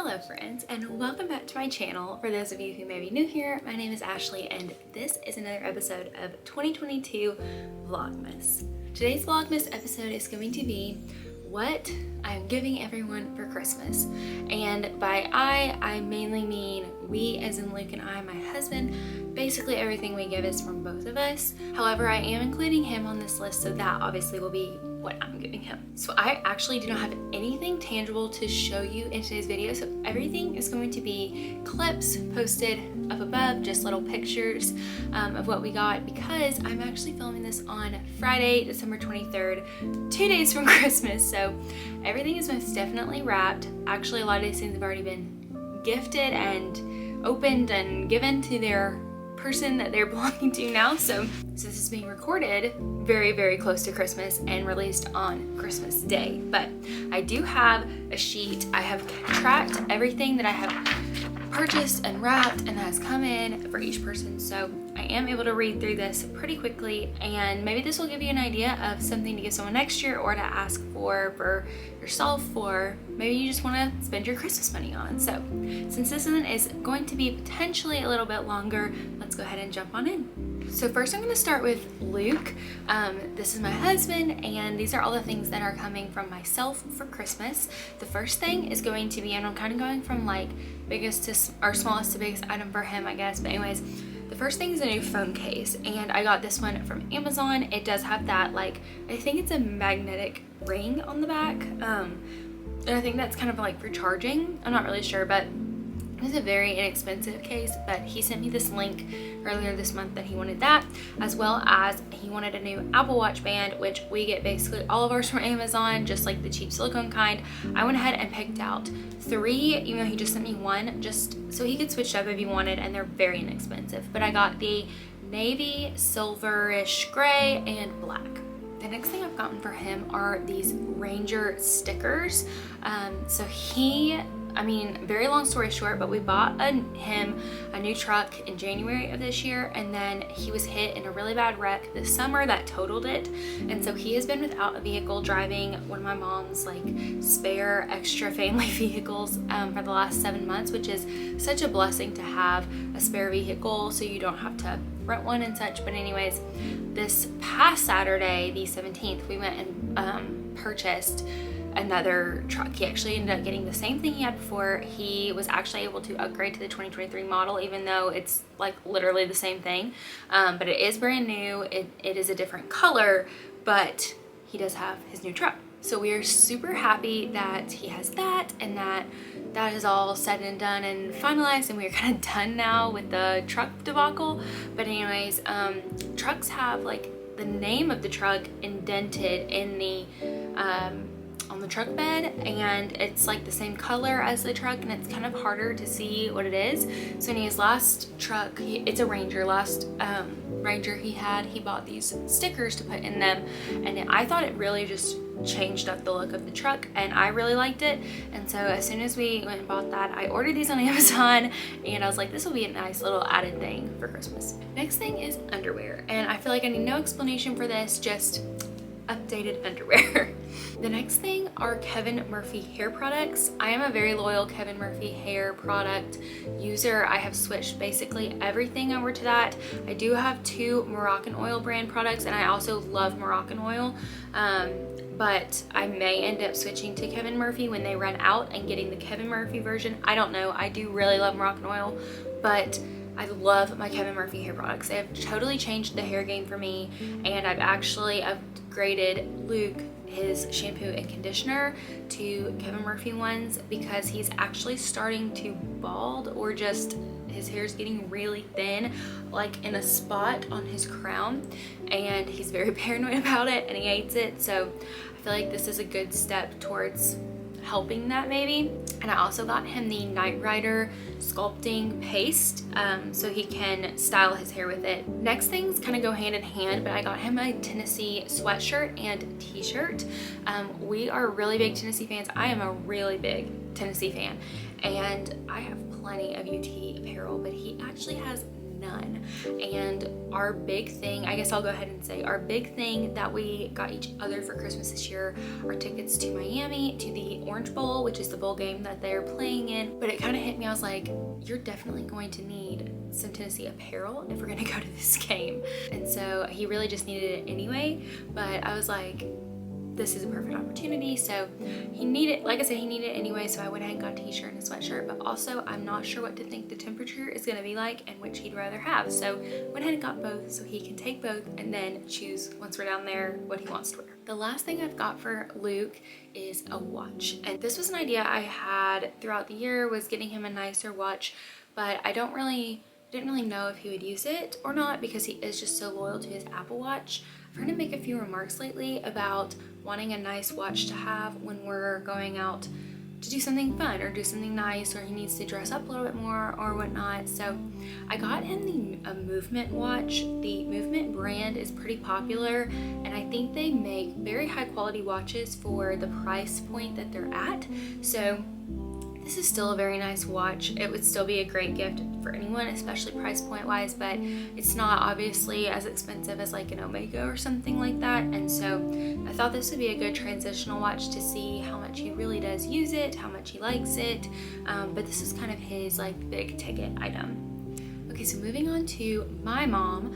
Hello friends, and welcome back to my channel. For those of you who may be new here, my name is Ashley and this is another episode of 2022 Vlogmas. Today's Vlogmas episode is going to be what I'm giving everyone for Christmas. And by I mainly mean we, as in Luke and I, my husband. Basically everything we give is from both of us. However, I am including him on this list, so that obviously will be what I'm giving him. So I actually do not have anything tangible to show you in today's video, so everything is going to be clips posted up above, just little pictures of what we got, because I'm actually filming this on Friday, December 23rd, 2 days from Christmas, so everything is most definitely wrapped. Actually, a lot of these things have already been gifted and opened and given to their person that they're belonging to now. So this is being recorded very close to Christmas and released on Christmas Day. But I do have a sheet. I have tracked everything that I have purchased and wrapped and that has come in for each person. So I am able to read through this pretty quickly, and maybe this will give you an idea of something to give someone next year or to ask for yourself, or maybe you just want to spend your Christmas money on. So since this one is going to be potentially a little bit longer, let's go ahead and jump on in. So first I'm going to start with Luke. This is my husband, and these are all the things that are coming from myself for Christmas. The first thing is going to be, and I'm kind of going from like biggest to or smallest to biggest item for him, I guess, but anyways, the first thing is a new phone case, and I got this one from Amazon. It does have that, like, I think it's a magnetic ring on the back, and I think that's kind of like for charging. I'm not really sure, but it was a very inexpensive case. But he sent me this link earlier this month that he wanted that, as well as he wanted a new Apple Watch band, which we get basically all of ours from Amazon, just like the cheap silicone kind. I went ahead and picked out 3, even though he just sent me 1, just so he could switch up if he wanted, and they're very inexpensive. But I got the navy, silverish gray, and black. The next thing I've gotten for him are these Ranger stickers. Very long story short, but we bought him a new truck in January of this year, and then he was hit in a really bad wreck this summer that totaled it, and so he has been without a vehicle, driving one of my mom's like spare extra family vehicles for the last 7 months, which is such a blessing to have a spare vehicle so you don't have to rent one and such. But anyways, this past Saturday, the 17th, we went and purchased another truck. He actually ended up getting the same thing he had before. He was actually able to upgrade to the 2023 model, even though it's like literally the same thing, but it is brand new. It is a different color, but he does have his new truck. So we are super happy that he has that, and that is all said and done and finalized, and we are kind of done now with the truck debacle. But anyways, trucks have like the name of the truck indented in the on the truck bed, and it's like the same color as the truck, and it's kind of harder to see what it is. So in his last truck, it's a Ranger, last Ranger he bought these stickers to put in them, and I thought it really just changed up the look of the truck, and I really liked it. And so as soon as we went and bought that, I ordered these on Amazon, and I was like, this will be a nice little added thing for Christmas. Next thing is underwear, and I feel like I need no explanation for this, just updated underwear. The next thing are Kevin Murphy hair products. I am a very loyal Kevin Murphy hair product user. I have switched basically everything over to that. I do have 2 Moroccan Oil brand products, and I also love Moroccan Oil, but I may end up switching to Kevin Murphy when they run out and getting the Kevin Murphy version. I don't know. I do really love Moroccan Oil, but I love my Kevin Murphy hair products. They have totally changed the hair game for me, and I've actually upgraded Luke his shampoo and conditioner to Kevin Murphy ones, because he's actually starting to bald, or just his hair is getting really thin, like in a spot on his crown, and he's very paranoid about it and he hates it. So I feel like this is a good step towards helping that maybe. And I also got him the Night Rider sculpting paste, so he can style his hair with it. Next things kind of go hand in hand, but I got him a Tennessee sweatshirt and t-shirt. We are really big Tennessee fans. I am a really big Tennessee fan, and I have plenty of UT apparel, but he actually has none. And our big thing, I guess I'll go ahead and say, our big thing that we got each other for Christmas this year are tickets to Miami, to the Orange Bowl, which is the bowl game that they're playing in. But it kind of hit me, I was like, you're definitely going to need some Tennessee apparel if we're gonna go to this game. And so he really just needed it anyway, but I was like, this is a perfect opportunity. So he needed, like I said, he needed it anyway, so I went ahead and got a t-shirt and a sweatshirt. But also, I'm not sure what to think the temperature is gonna be like and which he'd rather have. So went ahead and got both so he can take both and then choose once we're down there what he wants to wear. The last thing I've got for Luke is a watch. And this was an idea I had throughout the year, was getting him a nicer watch, but I didn't really know if he would use it or not because he is just so loyal to his Apple Watch. I've heard him make a few remarks lately about wanting a nice watch to have when we're going out to do something fun or do something nice, or he needs to dress up a little bit more or whatnot. So I got him a Movement watch. The Movement brand is pretty popular, and I think they make very high quality watches for the price point that they're at. So this is still a very nice watch. It would still be a great gift for anyone, especially price point wise, but it's not obviously as expensive as like an Omega or something like that. And so I thought this would be a good transitional watch to see how much he really does use it, how much he likes it. But this is kind of his like big ticket item. Okay, so moving on to my mom.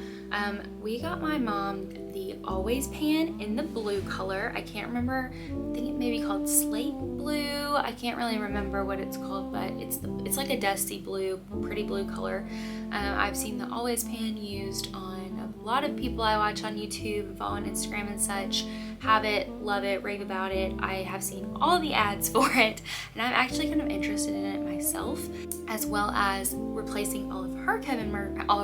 We got my mom the Always pan in the blue color. I can't remember, I think it may be called slate blue. I can't really remember what it's called, but it's like a dusty blue, pretty blue color. I've seen the Always pan used on a lot of people I watch on YouTube and follow on Instagram and such. Have it, love it, rave about it. I have seen all the ads for it, and I'm actually kind of interested in it myself, as well as replacing all of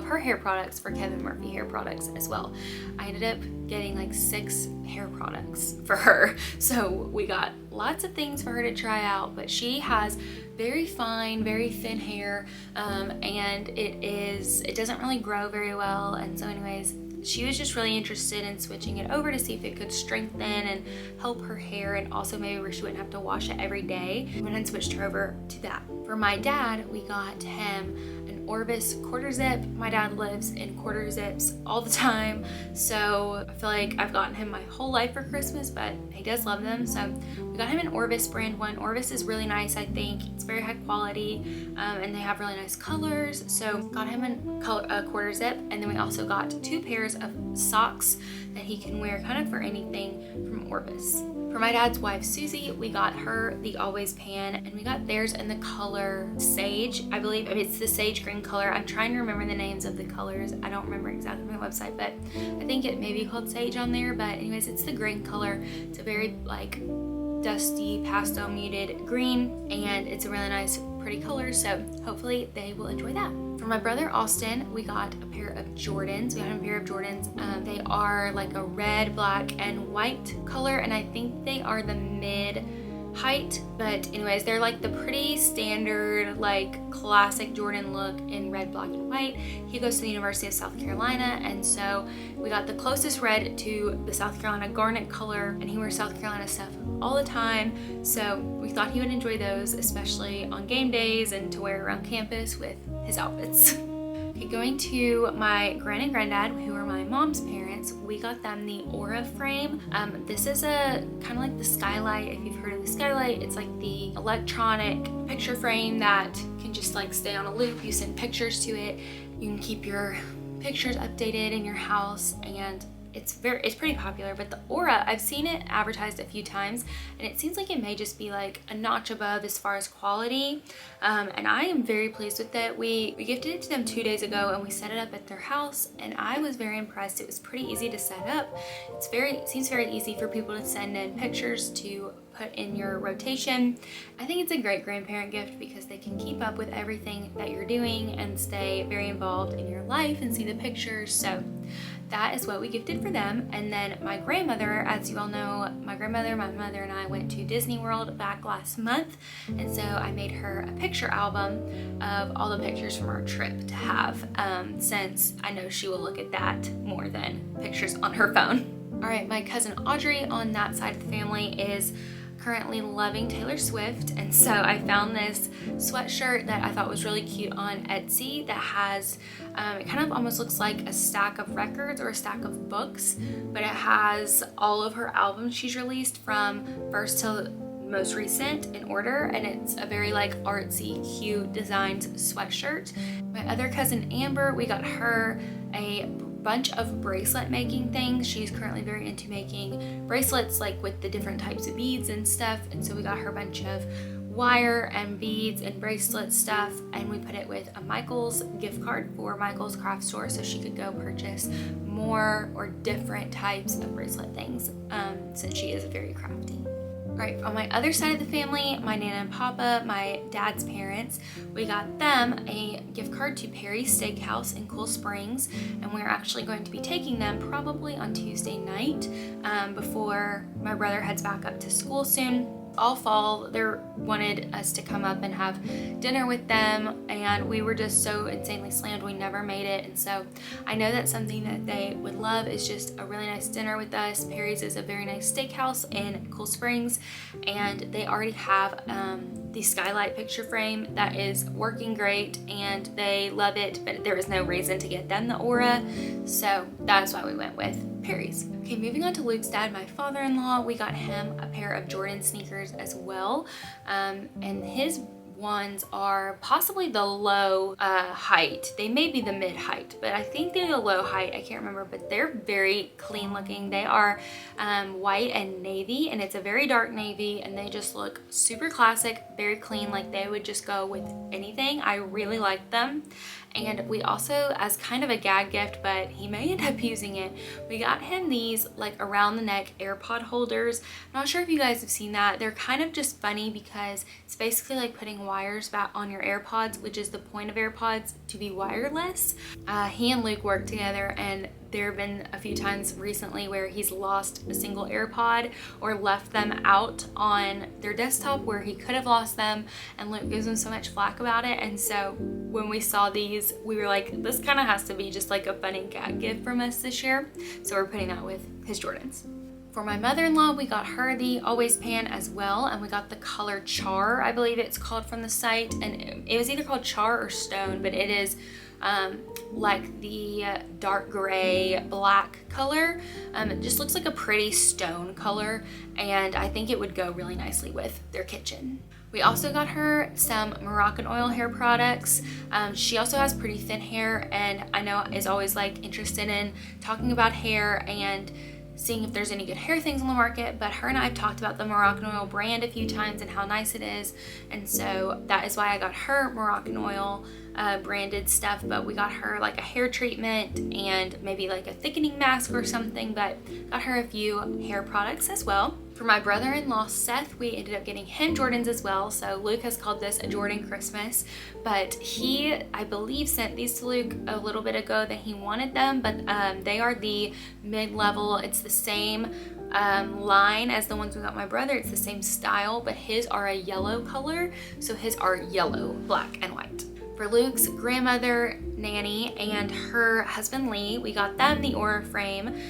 her hair products for Kevin Murphy hair products as well. I ended up getting like 6 hair products for her, so we got lots of things for her to try out. But she has very fine, very thin hair, and it doesn't really grow very well. And so anyways, she was just really interested in switching it over to see if it could strengthen and help her hair, and also maybe where she wouldn't have to wash it every day. We went and switched her over to that. For my dad, we got him an Orvis quarter zip. My dad lives in quarter zips all the time, so I feel like I've gotten him my whole life for Christmas, but he does love them. So we got him an Orvis brand one. Orvis is really nice, I think. It's very high quality, and they have really nice colors. So got him a quarter zip, and then we also got 2 pairs of socks that he can wear kind of for anything from Orvis. For my dad's wife, Susie, we got her the Always pan, and we got theirs in the color Sage, I believe. I mean, it's the sage green color. I'm trying to remember the names of the colors. I don't remember exactly my website, but I think it may be called Sage on there. But anyways, it's the green color. It's a very like dusty pastel muted green, and it's a really nice pretty color, so hopefully they will enjoy that. For my brother Austin, we got a pair of Jordans. We got him a pair of Jordans. They are like a red, black, and white color, and I think they are the mid height. But anyways, they're like the pretty standard, like classic Jordan look in red, black, and white. He goes to the University of South Carolina, and so we got the closest red to the South Carolina garnet color, and he wears South Carolina stuff all the time, so we thought he would enjoy those, especially on game days and to wear around campus with his outfits. Okay, going to my gran and granddad, who are my mom's parents, we got them the Aura frame. This is a kind of like the Skylight. If you've heard of the Skylight, it's like the electronic picture frame that can just like stay on a loop. You send pictures to it. You can keep your pictures updated in your house, and it's pretty popular. But the Aura, I've seen it advertised a few times, and it seems like it may just be like a notch above as far as quality, and I am very pleased with it. We gifted it to them 2 days ago, and we set it up at their house, and I was very impressed. It was pretty easy to set up. It seems very easy for people to send in pictures to put in your rotation. I think it's a great grandparent gift because they can keep up with everything that you're doing and stay very involved in your life and see the pictures. So that is what we gifted for them. And then my grandmother, as you all know, my grandmother, my mother, and I went to Disney World back last month, and so I made her a picture album of all the pictures from our trip to have, since I know she will look at that more than pictures on her phone. All right, my cousin Audrey on that side of the family is currently loving Taylor Swift, and so I found this sweatshirt that I thought was really cute on Etsy that has, it kind of almost looks like a stack of records or a stack of books, but it has all of her albums she's released from first to most recent in order, and it's a very like artsy, cute designed sweatshirt. My other cousin Amber, we got her a bunch of bracelet making things. She's currently very into making bracelets like with the different types of beads and stuff, and so we got her a bunch of wire and beads and bracelet stuff, and we put it with a Michael's gift card for Michael's craft store so she could go purchase more or different types of bracelet things, since she is very crafty. Right, on my other side of the family, my Nana and Papa, my dad's parents, we got them a gift card to Perry's Steakhouse in Cool Springs, and we're actually going to be taking them probably on Tuesday night before my brother heads back up to school soon. All fall, they wanted us to come up and have dinner with them, and we were just so insanely slammed we never made it. And so I know that something that they would love is just a really nice dinner with us. Perry's is a very nice steakhouse in Cool Springs, and they already have the skylight picture frame that is working great, and they love it, but there was no reason to get them the Aura, so that's why we went with Perry's. Okay, moving on to Luke's dad, my father-in-law, we got him a pair of Jordan sneakers as well, and his ones are possibly the low height. They may be the mid height, but I think they're the low height. I can't remember, but they're very clean looking. They are white and navy, and it's a very dark navy, and they just look super classic, very clean, like they would just go with anything. I really like them. And we also, as kind of a gag gift, but he may end up using it, we got him these like around the neck AirPod holders. I'm not sure if you guys have seen that. They're kind of just funny because it's basically like putting wires back on your AirPods, which is the point of AirPods, to be wireless. He and Luke work together, and there have been a few times recently where he's lost a single AirPod or left them out on their desktop where he could have lost them, and Luke gives him so much flack about it. And so when we saw these, we were like, this kind of has to be just like a funny gag gift from us this year. So we're putting that with his Jordans. For my mother-in-law, we got her the Always Pan as well, and we got the color Char, I believe it's called from the site, and it was either called Char or Stone, but it is like the dark gray black color. It just looks like a pretty stone color, and I think it would go really nicely with their kitchen. We also got her some Moroccan oil hair products. She also has pretty thin hair, and I know is always like interested in talking about hair and seeing if there's any good hair things on the market, but her and I have talked about the Moroccan oil brand a few times and how nice it is, and so that is why I got her Moroccan oil branded stuff. But we got her like a hair treatment and maybe like a thickening mask or something, but got her a few hair products as well. For my brother-in-law Seth, we ended up getting him Jordans as well. So Luke has called this a Jordan Christmas, but he, I believe, sent these to Luke a little bit ago that he wanted them, but they are the mid-level. It's the same line as the ones we got my brother. It's the same style, but his are a yellow color, so his are yellow, black, and white. For Luke's grandmother, Nanny, and her husband, Lee, we got them the Aura frame,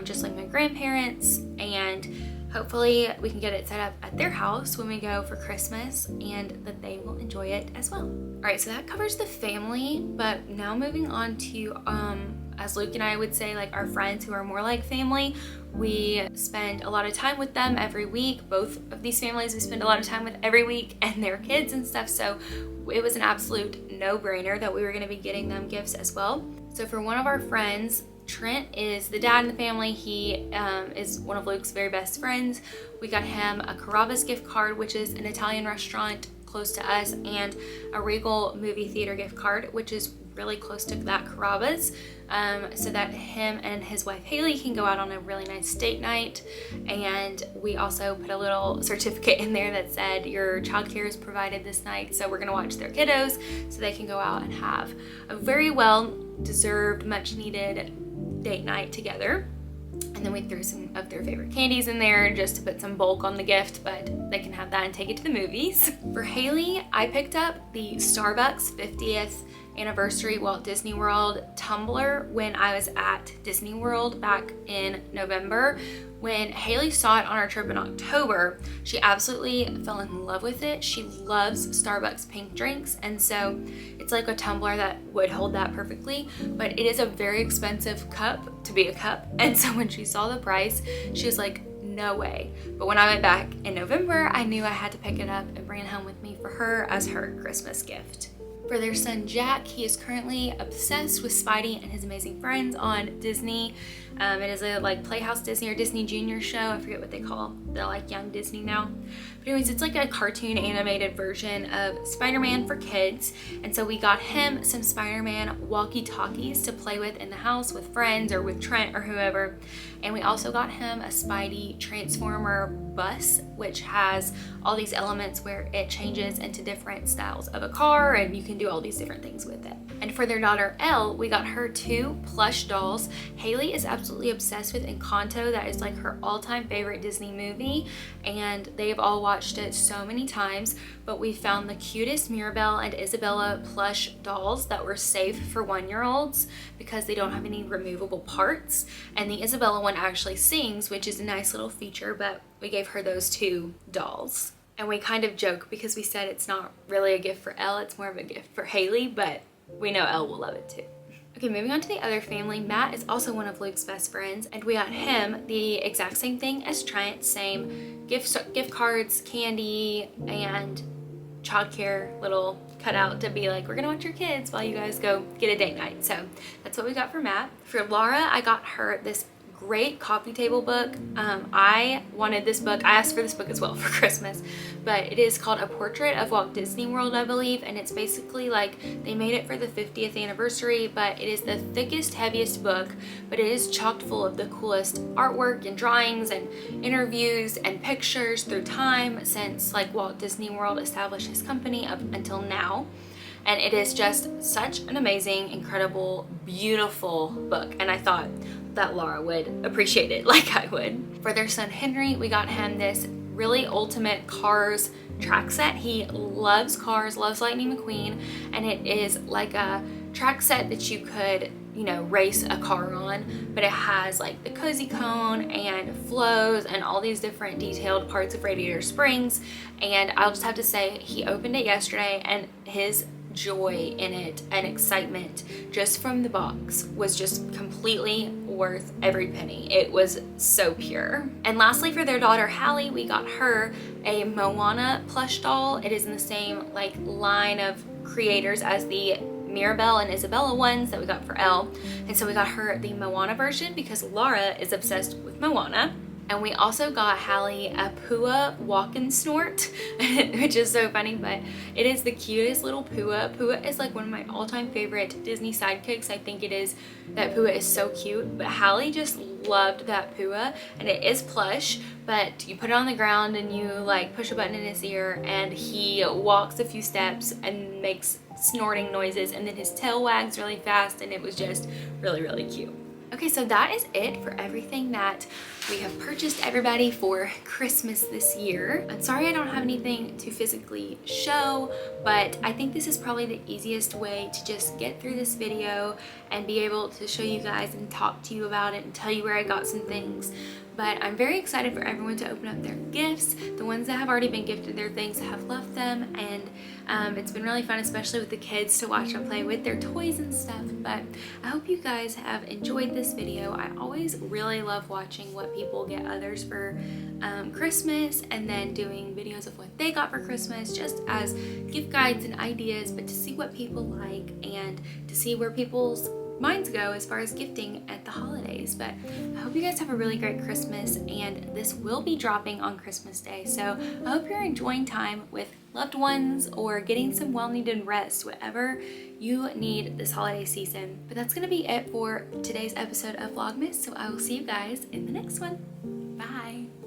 just like my grandparents, and hopefully we can get it set up at their house when we go for Christmas, and that they will enjoy it as well. All right, so that covers the family, but now moving on to, as Luke and I would say, like our friends who are more like family. We spend a lot of time with them every week. Both of these families we spend a lot of time with every week, and their kids and stuff, so it was an absolute no-brainer that we were gonna be getting them gifts as well. So for one of our friends, Trent is the dad in the family. He is one of Luke's very best friends. We got him a Carrabba's gift card, which is an Italian restaurant close to us, and a Regal movie theater gift card, which is really close to that Carrabba's, so that him and his wife Haley can go out on a really nice date night. And we also put a little certificate in there that said your childcare is provided this night, so we're gonna watch their kiddos so they can go out and have a very well deserved, much needed date night together. And then we threw some of their favorite candies in there just to put some bulk on the gift, but they can have that and take it to the movies. For Haley, I picked up the Starbucks 50th anniversary Walt Disney World tumbler when I was at Disney World back in November. When Haley saw it on our trip in October, she absolutely fell in love with it. She loves Starbucks pink drinks, and so it's like a tumbler that would hold that perfectly, but it is a very expensive cup to be a cup. And so when she saw the price, she was like, no way. But when I went back in November, I knew I had to pick it up and bring it home with me for her as her Christmas gift. For their son Jack, he is currently obsessed with Spidey and His Amazing Friends on Disney. It is a like Playhouse Disney or Disney Junior show. I forget what they call. They're like Young Disney now. But anyways, it's like a cartoon animated version of Spider-Man for kids. And so we got him some Spider-Man walkie-talkies to play with in the house with friends or with Trent or whoever. And we also got him a Spidey Transformer bus, which has all these elements where it changes into different styles of a car and you can do all these different things with it. And for their daughter Elle, we got her 2 plush dolls. Haley is absolutely obsessed with Encanto. That is like her all-time favorite Disney movie, and they've all watched it so many times. But we found the cutest Mirabelle and Isabella plush dolls that were safe for 1-year-olds because they don't have any removable parts. And the Isabella one actually sings, which is a nice little feature, but we gave her those 2 dolls. And we kind of joke because we said it's not really a gift for Elle, it's more of a gift for Haley, but we know Elle will love it too. Okay, moving on to the other family. Matt is also one of Luke's best friends, and we got him the exact same thing as Trent, same gift cards, candy, and childcare little cutout to be like, we're gonna watch your kids while you guys go get a date night. So that's what we got for Matt. For Laura, I got her this great coffee table book. I wanted this book. I asked for this book as well for Christmas, but it is called A Portrait of Walt Disney World, I believe, and it's basically like they made it for the 50th anniversary, but it is the thickest, heaviest book, but it is chocked full of the coolest artwork and drawings and interviews and pictures through time since like Walt Disney World established his company up until now. And it is just such an amazing, incredible, beautiful book. And I thought that Laura would appreciate it like I would. For their son Henry, we got him this really ultimate Cars track set. He loves Cars, loves Lightning McQueen, and it is like a track set that you could, you know, race a car on, but it has like the cozy cone and flows and all these different detailed parts of Radiator Springs. And I'll just have to say, he opened it yesterday and his joy in it and excitement just from the box was just completely worth every penny. It was so pure. And lastly, for their daughter Hallie, we got her a Moana plush doll. It is in the same like line of creators as the Mirabelle and Isabella ones that we got for Elle. And so we got her the Moana version because Laura is obsessed with Moana. And we also got Hallie a Pua Walk and Snort, which is so funny, but it is the cutest little Pua. Pua is like one of my all-time favorite Disney sidekicks. I think it is that Pua is so cute, but Hallie just loved that Pua, and it is plush, but you put it on the ground and you like push a button in his ear and he walks a few steps and makes snorting noises, and then his tail wags really fast, and it was just really, really cute. Okay, so that is it for everything that we have purchased everybody for Christmas this year. I'm sorry I don't have anything to physically show, but I think this is probably the easiest way to just get through this video and be able to show you guys and talk to you about it and tell you where I got some things. But I'm very excited for everyone to open up their gifts. The ones that have already been gifted their things have left them, and it's been really fun, especially with the kids, to watch them play with their toys and stuff. But I hope you guys have enjoyed this video. I always really love watching what people get others for Christmas, and then doing videos of what they got for Christmas just as gift guides and ideas, but to see what people like and to see where people's minds go as far as gifting at the holidays. But I hope you guys have a really great Christmas, and this will be dropping on Christmas Day, so I hope you're enjoying time with loved ones or getting some well-needed rest, whatever you need this holiday season. But that's gonna be it for today's episode of Vlogmas, so I will see you guys in the next one. Bye.